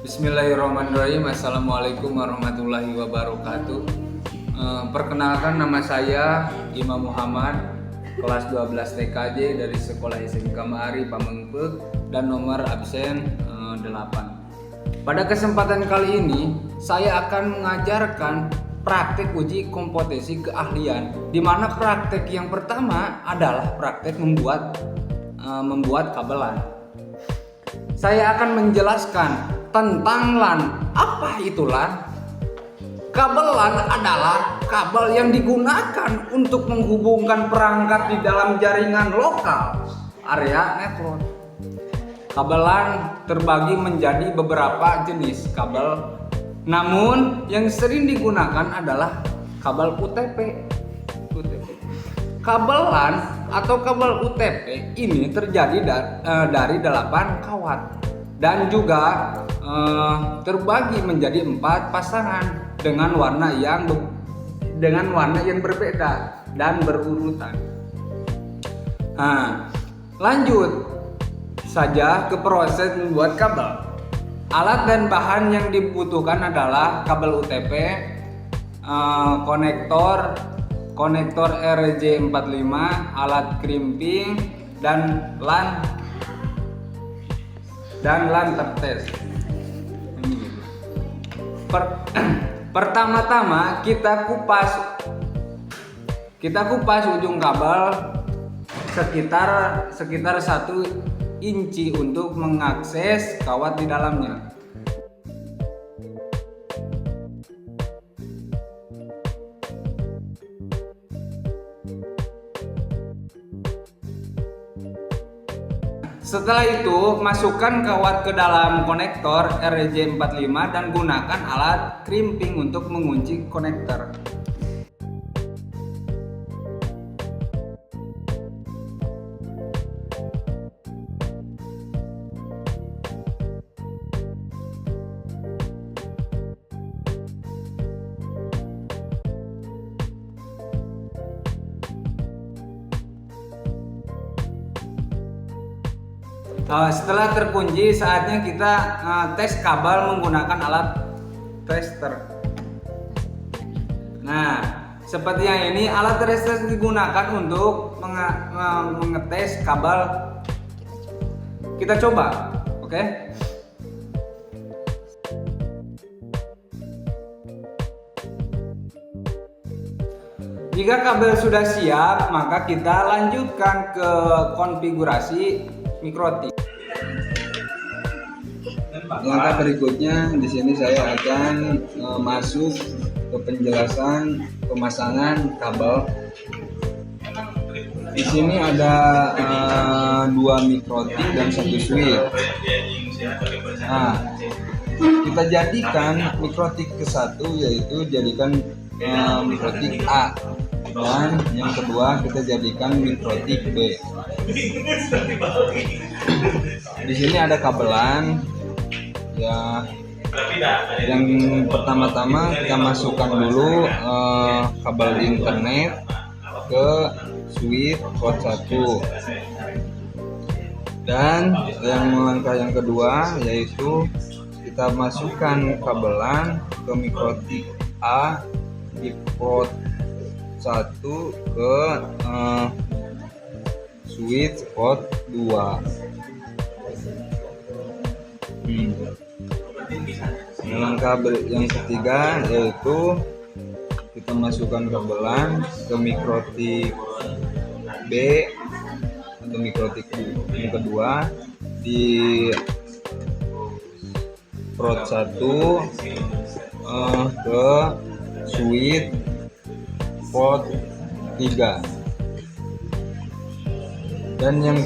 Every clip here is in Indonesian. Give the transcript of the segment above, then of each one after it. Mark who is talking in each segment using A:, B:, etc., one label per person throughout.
A: Bismillahirrahmanirrahim. Assalamualaikum warahmatullahi wabarakatuh. Perkenalkan, nama saya Imam Muhammad, kelas 12 TKJ dari Sekolah SMK Mahari Pamengpeuk dan nomor absen 8. Pada kesempatan kali ini saya akan mengajarkan praktek uji kompetensi keahlian, di mana praktek yang pertama adalah praktek membuat kabelan. Saya akan menjelaskan tentang LAN. Apa itu LAN? Kabel LAN adalah kabel yang digunakan untuk menghubungkan perangkat di dalam jaringan lokal area network. Kabel LAN terbagi menjadi beberapa jenis kabel, namun yang sering digunakan adalah kabel UTP. Kabel LAN atau kabel UTP ini terjadi dari 8 kawat dan juga terbagi menjadi 4 pasangan dengan warna yang berbeda dan berurutan. Lanjut saja ke proses membuat kabel. Alat dan bahan yang dibutuhkan adalah kabel UTP, konektor RJ45, alat crimping, dan LAN tertest. Pertama-tama kita kupas ujung kabel sekitar 1 inci untuk mengakses kawat di dalamnya. Setelah itu, masukkan kawat ke dalam konektor RJ45 dan gunakan alat crimping untuk mengunci konektor. Setelah terkunci, saatnya kita tes kabel menggunakan alat tester. Nah, seperti yang ini, alat tester digunakan untuk mengetes kabel. Kita coba, oke? Jika kabel sudah siap, maka kita lanjutkan ke konfigurasi mikrotik. Langkah berikutnya, di sini saya akan masuk ke penjelasan pemasangan kabel. Di sini ada 2 mikrotik dan 1 switch. Nah, kita jadikan mikrotik ke-1, yaitu jadikan mikrotik A, dan yang kedua kita jadikan mikrotik B. Di sini ada kabelan ya. Yang pertama-tama kita masukkan dulu kabel internet ke switch port 1. Dan langkah yang kedua yaitu kita masukkan kabelan ke mikrotik A di port 1 ke switch port 2. Langkah yang ketiga yaitu kita masukkan kabelan ke mikrotik B atau mikrotik yang kedua di port 1 ke switch port 3. Dan yang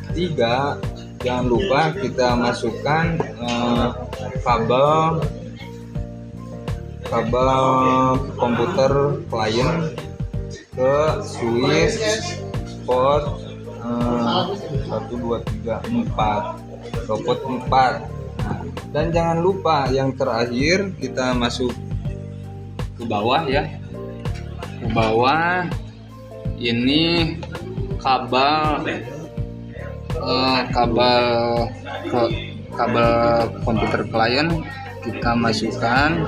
A: ketiga, jangan lupa kita masukkan kabel komputer klien ke switch port 1, 2, 3, 4 atau port 4. Dan jangan lupa yang terakhir kita masuk ke bawah ya. Ke bawah ini kabel kabel komputer klien kita masukkan.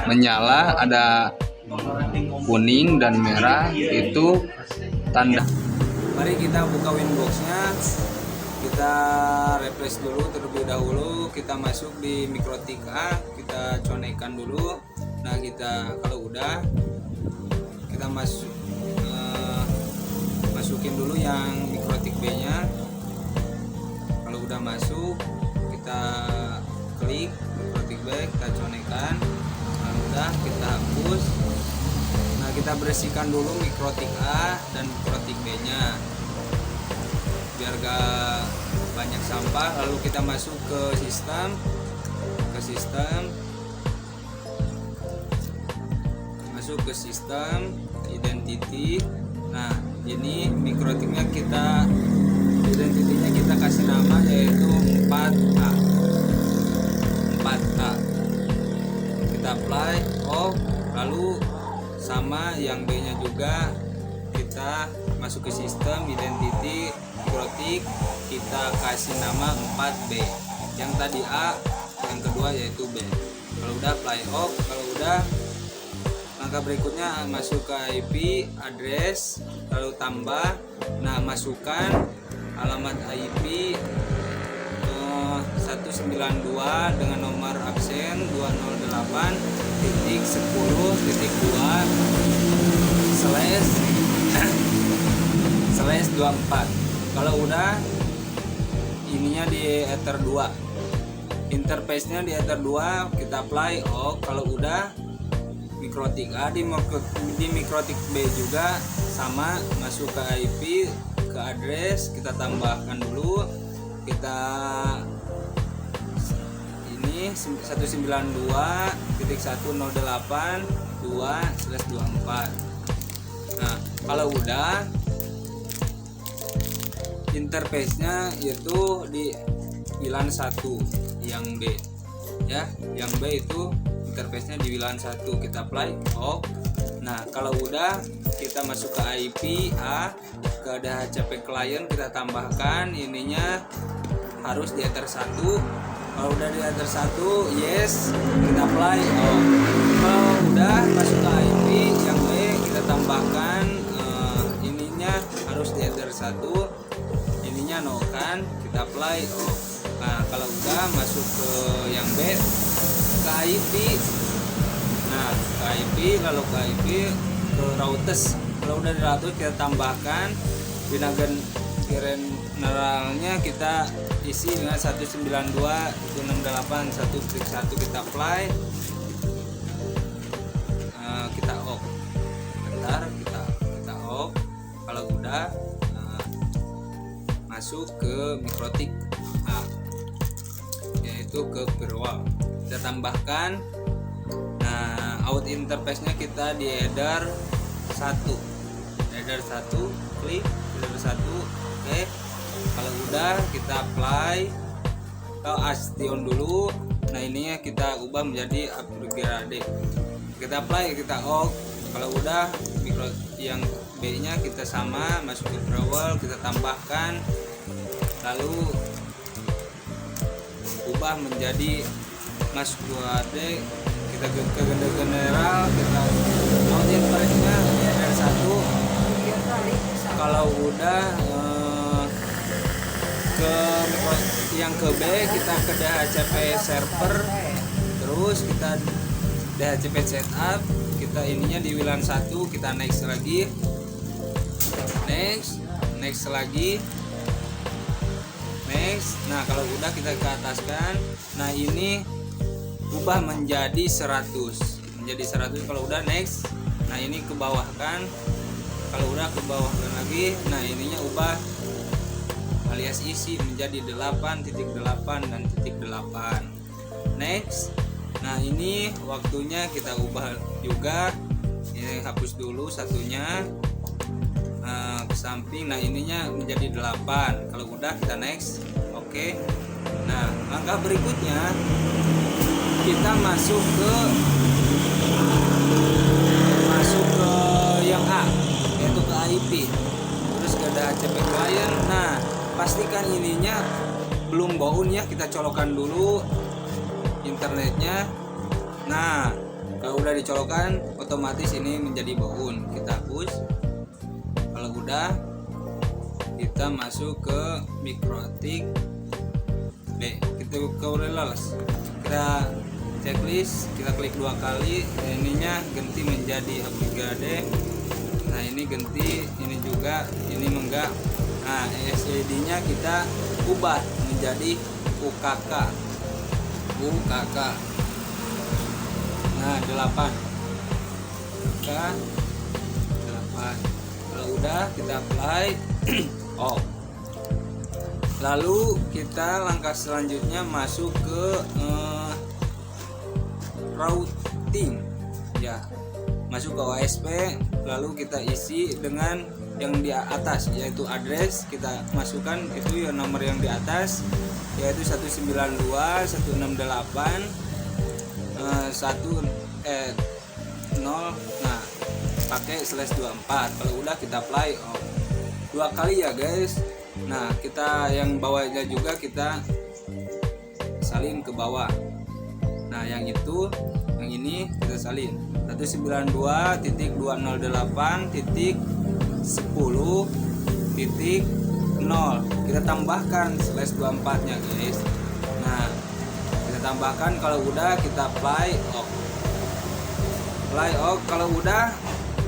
A: Menyala, ada kuning dan merah, itu tanda. Mari kita buka Winboxnya, kita refresh dulu terlebih dahulu. Kita masuk di Mikrotik A, kita conekkan dulu. Nah, kita kalau udah kita masukin dulu yang Mikrotik B nya. Kalau udah masuk, kita klik Mikrotik B, kita conekkan. Kalau udah, kita hapus. Nah, kita bersihkan dulu Mikrotik A dan Mikrotik B nya biar gak banyak sampah. Lalu kita masuk ke sistem, masuk ke sistem identity. Nah, ini Mikrotiknya identitinya kita kasih nama yaitu 4A. Kita apply off, lalu sama yang B nya juga kita masuk ke sistem identity Mikrotik, kita kasih nama 4B. Yang tadi A, yang kedua yaitu B. Kalau udah apply off, kalau udah langkah berikutnya masuk ke IP address, lalu tambah. Nah, masukkan alamat IP 192 dengan nomor absen 208.10.2/24. Kalau udah, ininya di Ether 2, interface-nya di Ether 2, kita apply. Kalau udah, Mikrotik A di Mikrotik B juga sama, masuk ke IP, ke address, kita tambahkan dulu. Kita ini 192.10.8.2/24. Nah, kalau udah, interface-nya itu di WLAN 1 yang B ya. Yang B itu interface-nya di WLAN 1, kita apply off. Nah, kalau udah, kita masuk ke IP A, ke DHCP client, kita tambahkan ininya harus di Ether 1. Kalau udah di Ether 1, yes, kita apply off. Kalau udah masuk ke IP yang B, kita tambahkan ininya harus di Ether 1, ininya no kan, kita apply off. Nah, kalau udah masuk ke yang B, ke IP. Nah, ke IP, lalu ke IP ke routers. Kalau udah di routers, kita tambahkan generalnya kita isi dengan 192.168.1.1, kita apply. Kita off. Bentar, kita off. Kalau udah, masuk ke Mikrotik A, yaitu ke firewall. Kita tambahkan. Nah, out interface-nya kita di header 1, klik header 1. Oke. Kalau udah, kita apply atau Astion dulu. Nah, ininya kita ubah menjadi upgrade. Kita apply, kita off. Kalau udah, yang B nya kita sama, masuk ke firewall, kita tambahkan, lalu ubah menjadi masuk ke kita ke general, kita out interface-nya header 1. Kalau udah, yang ke B, kita ke DHCP server, terus kita DHCP setup, kita ininya di WLAN 1, kita next lagi, next lagi, next. Nah, kalau udah, kita ke ataskan. Nah, ini ubah menjadi 100, kalau udah next. Nah, ini ke bawah kan, kalau udah ke bawah lagi. Nah, ininya ubah alias isi menjadi 8.8 dan titik 8. Next. Nah, ini waktunya kita ubah juga. Ini hapus dulu satunya, ke samping. Nah, ininya menjadi 8. Kalau udah, kita next. Oke. Nah, langkah berikutnya kita masuk ke yang A, yaitu ke IP, terus ke DHCP client. Nah, pastikan ininya belum boun ya, kita colokkan dulu internetnya. Nah kalau udah dicolokkan otomatis ini menjadi boun, kita hapus. Kalau udah kita masuk ke Mikrotik B, kita ke Reels, kita checklist, kita klik 2 kali, ininya ganti menjadi Abigade. Nah ini ganti, ini juga, ini enggak. Nah SED nya kita ubah menjadi UKK. Nah 8 UKK 8. Kalau udah kita apply. Oh, lalu kita langkah selanjutnya masuk ke routing ya, masuk ke OSP, lalu kita isi dengan yang di atas yaitu address, kita masukkan itu ya nomor yang di atas yaitu 192.168 0. Nah pakai /24. Kalau udah kita apply 2 kali ya guys. Nah kita yang bawahnya juga kita salin ke bawah. Nah yang itu, yang ini kita salin 192.10.10.0, kita tambahkan /24 nya guys. Nah kita tambahkan, kalau udah kita apply off. Kalau udah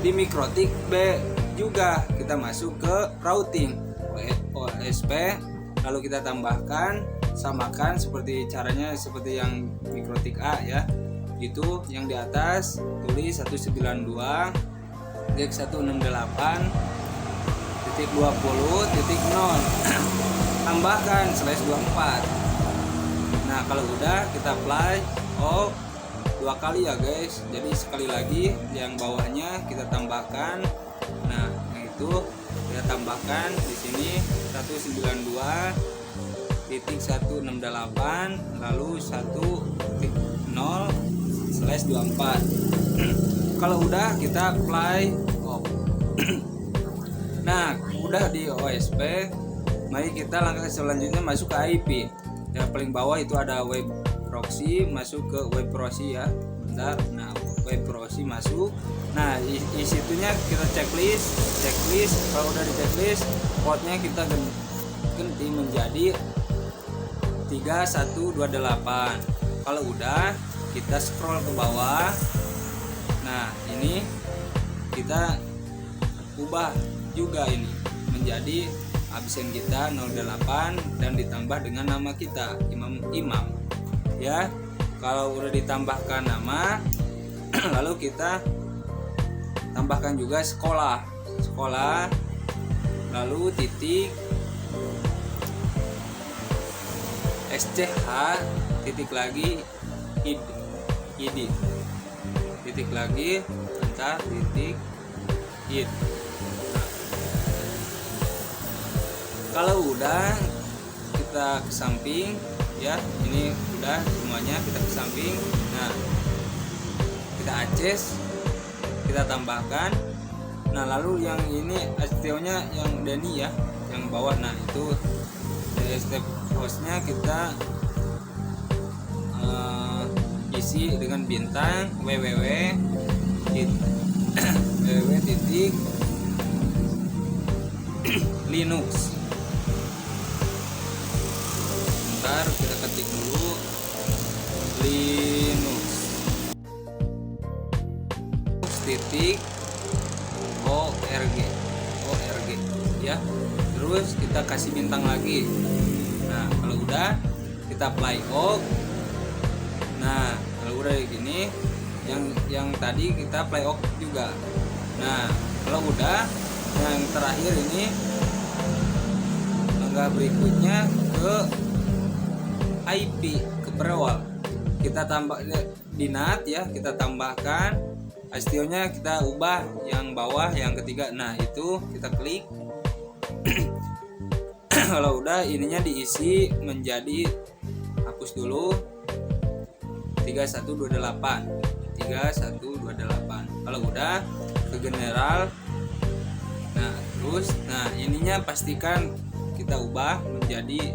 A: di Mikrotik B juga kita masuk ke routing OSP, lalu kita tambahkan, samakan seperti caranya seperti yang Mikrotik A ya. Itu yang di atas tulis 192.168.20.0 tambahkan /24. Nah kalau udah kita apply 2 kali ya guys. Jadi sekali lagi yang bawahnya kita tambahkan. Nah yang itu kita tambahkan di sini 192.168 lalu 1.0/24. Kalau udah kita apply off. Nah udah di OSP, mari kita langkah selanjutnya masuk ke IP. Yang paling bawah itu ada web proxy, masuk ke web proxy ya. Bentar. Nah web proxy masuk. Nah di situnya kita checklist. Kalau udah di checklist, portnya kita ganti menjadi 3128. Kalau udah kita scroll ke bawah. Nah ini kita ubah juga ini menjadi absen kita 08 dan ditambah dengan nama kita imam ya. Kalau udah ditambahkan nama lalu kita tambahkan juga sekolah lalu titik SCH titik lagi id titik lagi bentar titik id. Kalau udah kita ke samping ya, ini udah semuanya kita ke samping. Nah kita access, kita tambahkan. Nah lalu yang ini STO-nya yang Dani ya, yang bawah. Nah itu step hostnya kita isi dengan bintang www titik Linux. Bentar kita ketik dulu Linux titik org ya. Terus kita kasih bintang lagi. Nah kalau udah kita apply OK. Nah kalau udah kayak gini, yang tadi kita apply OK juga. Nah kalau udah, yang terakhir ini langkah berikutnya ke IP, ke berawal. Kita tambah di NAT ya, kita tambahkan STO-nya, kita ubah yang bawah yang ketiga. Nah itu kita klik. Kalau udah ininya diisi menjadi, hapus dulu 3128. Kalau udah ke general. Nah terus, nah ininya pastikan kita ubah menjadi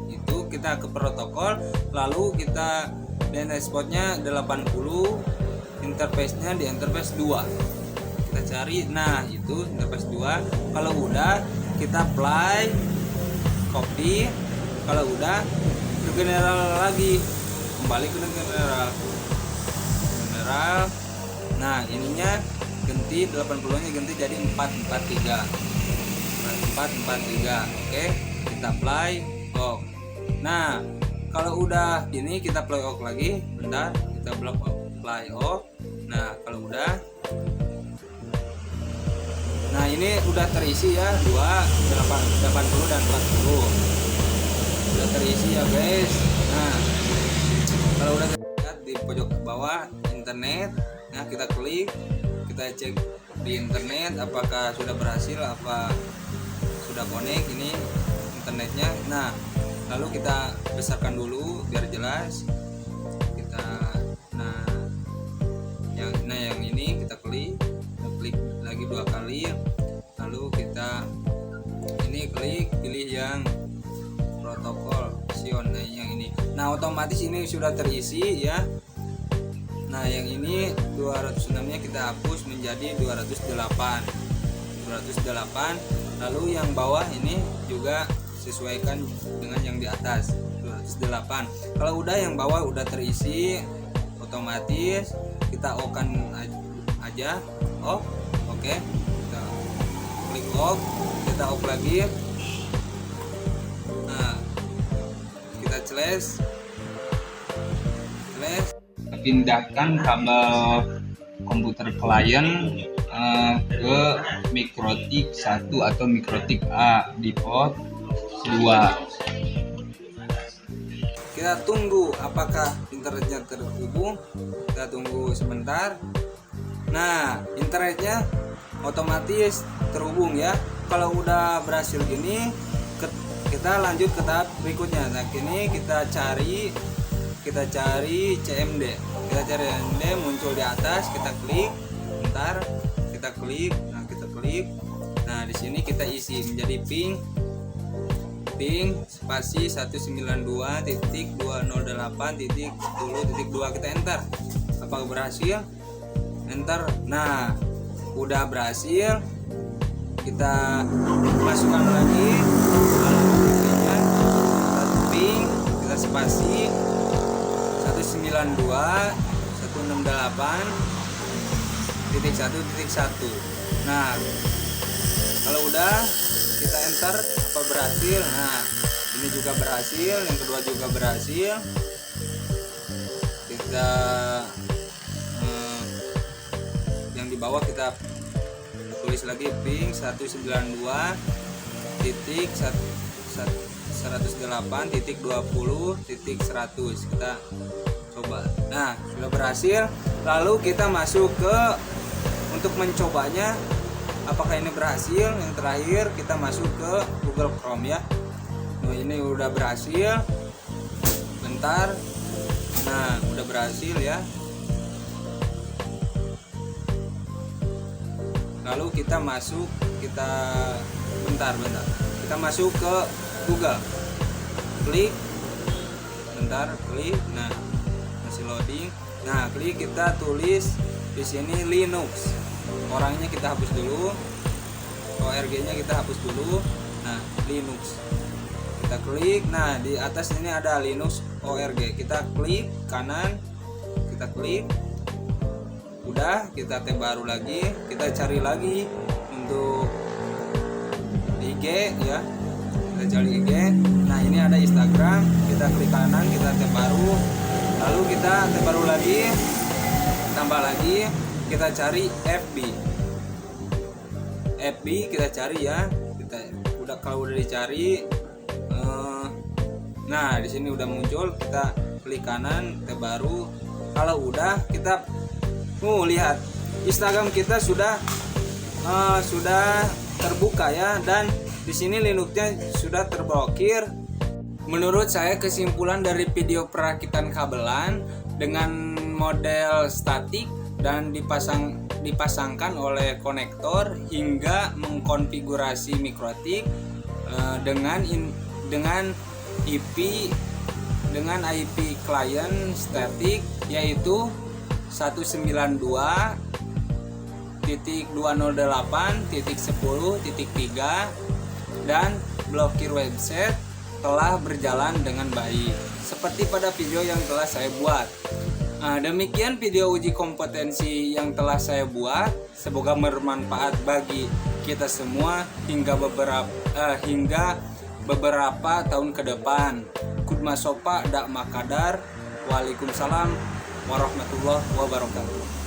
A: itu, kita ke protokol, lalu kita DNS spotnya 80, interface-nya di interface 2 kita cari. Nah itu interface 2. Kalau udah kita apply, copy. Kalau udah ke general lagi, kembali ke general. Nah ininya ganti 80-nya ganti jadi 443. Oke, kita apply off. Nah kalau udah ini kita apply off lagi, bentar kita apply off. Nah kalau udah, nah ini udah terisi ya, 80 dan 40 udah terisi ya guys. Nah kalau udah lihat di pojok bawah internet, nah kita klik, kita cek di internet apakah sudah berhasil, apa sudah connect ini internetnya. Nah lalu kita besarkan dulu biar jelas. Kita yang ini kita klik lagi 2 kali, lalu kita ini klik pilih yang protokol Sion. Nah yang ini, nah otomatis ini sudah terisi ya. Nah yang ini 206 nya kita hapus menjadi 208. Lalu yang bawah ini juga sesuaikan dengan yang di atas 208. Kalau udah yang bawah udah terisi, otomatis kita on aja off. Oke, kita klik off, kita off lagi. Nah kita slash pindahkan kabel komputer klien ke mikrotik 1 atau mikrotik A di port 2. Kita tunggu apakah internetnya terhubung. Kita tunggu sebentar. Nah internetnya otomatis terhubung ya. Kalau udah berhasil gini, kita lanjut ke tahap berikutnya. Nah kini kita cari CMD. Kita cari CMD, muncul di atas, kita klik. Bentar, kita klik. Nah di sini kita isi menjadi ping spasi 192.208.10.2. Kita enter. Apakah berhasil? Enter. Nah udah berhasil. Kita masukkan lagi ping, kita spasi 192.168.1.1. Nah kalau udah kita enter, apa berhasil? Nah ini juga berhasil, yang kedua juga berhasil. Kita yang di bawah kita tulis lagi ping 192.108.20.100. kita coba. Nah sudah berhasil. Lalu kita masuk ke untuk mencobanya apakah ini berhasil. Yang terakhir kita masuk ke Google Chrome ya. Nah ini udah berhasil. Bentar. Nah udah berhasil ya. Lalu kita masuk, bentar kita masuk ke Google, klik, nah masih loading. Nah klik, kita tulis di sini Linux, orangnya kita hapus dulu, ORG-nya kita hapus dulu. Nah Linux kita klik. Nah di atas ini ada Linux ORG, kita klik kanan, kita klik. Udah, kita tab baru lagi, kita cari lagi untuk IG ya, kita cari IG. Nah ini ada Instagram, kita klik kanan, kita tab baru, lalu kita tab baru lagi, tambah lagi, kita cari FB kita cari ya. Kalau udah dicari, nah di sini udah muncul, kita klik kanan, tab baru. Kalau udah kita lihat Instagram kita sudah terbuka ya, dan di sini Linuxnya sudah terblokir. Menurut saya kesimpulan dari video perakitan kabelan dengan model statik dan dipasangkan oleh konektor hingga mengkonfigurasi mikrotik,
B: dengan IP klien static yaitu 192.208.10.3 dan blokir website telah berjalan dengan baik seperti pada video yang telah saya buat. Demikian video uji kompetensi yang telah saya buat. Semoga bermanfaat bagi kita semua hingga beberapa tahun ke depan. Kudma sopa dak makadar. Waalaikumsalam warahmatullahi wabarakatuh.